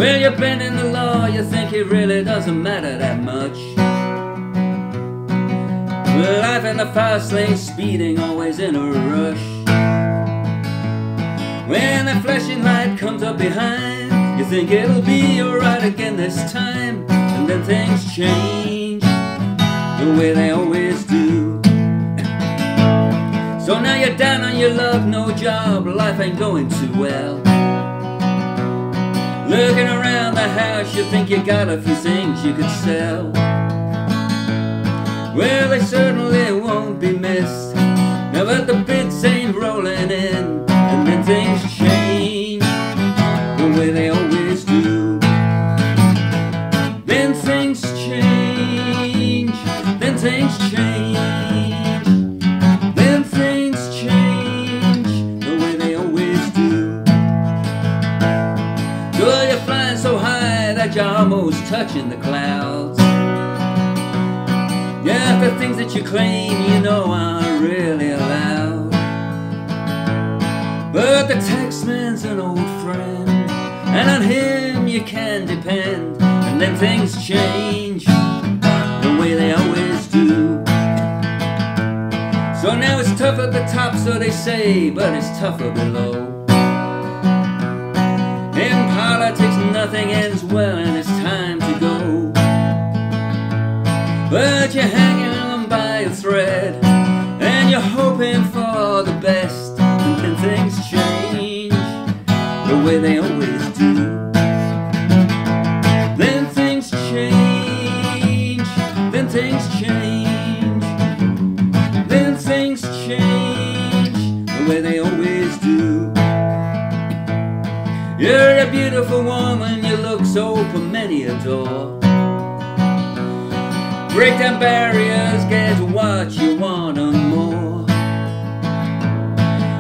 Well, you're bending the law, you think it really doesn't matter that much. Life in the fast lane, speeding, always in a rush. When that flashing light comes up behind, you think it'll be alright again this time. And then things change the way they always do. So now you're down on your luck, no job, life ain't going too well. Looking around the house, you think you got a few things you could sell. Well, they certainly won't be missed, now that the bids ain't rolling in. And then things change the way they always do. Then things change, then things change, then things change the way they always do. So you're flying so high that you're almost touching the clouds. Yeah, the things that you claim you know aren't really allowed. But the taxman's an old friend, and on him you can depend. And then things change the way they always do. So now it's tough at the top, so they say, but it's tougher below. In politics nothing ends well, and it's time to go. But you're hanging on by a thread, and you're hoping for the best. And then things change the way they always do. Then things change, then things change, then things change the way they always do. You're a beautiful woman, your looks open many a door. Break down barriers, get what you want and more.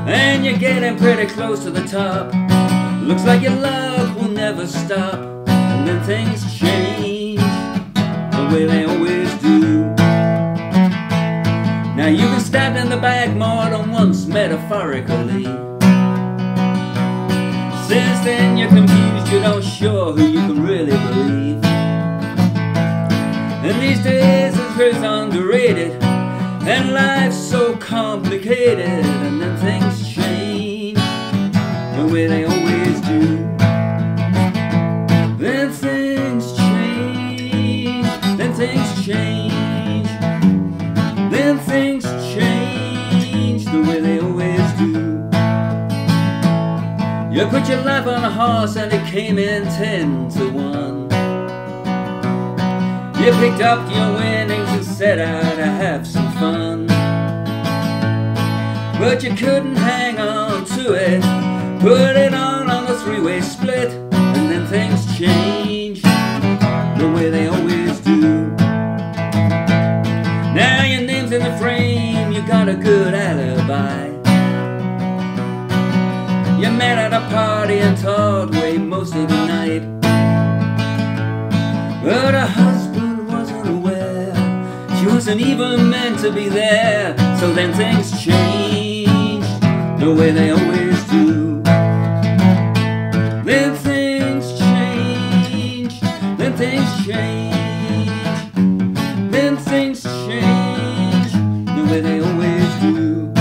And you're getting pretty close to the top. Looks like your love will never stop. And then things change the way they always do. Now you've been stabbed in the back more than once, metaphorically. Since then you're confused, you're not sure who you can really believe. And these days the truth's underrated, and life's so complicated. And then things change the way they always do. Then things change, then things change, then things change the way they always do. You put your life on a horse and it came in 10 to 1. You picked up your winnings and set out to have some fun. But you couldn't hang on to it, put it on the three-way split. And then things change the way they always do. Now your name's in the frame, you got a good alibi. You met at a party and talked way most of the night. But her husband wasn't aware, she wasn't even meant to be there. So then things change the way they always do. Then things change, then things change, then things change the way they always do.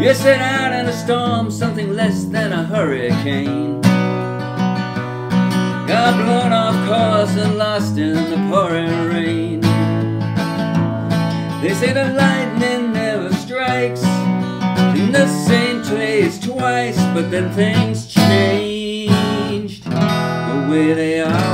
You set out in a storm, something less than a hurricane. Got blown off course and lost in the pouring rain. They say the lightning never strikes in the same place twice. But then things changed the way they are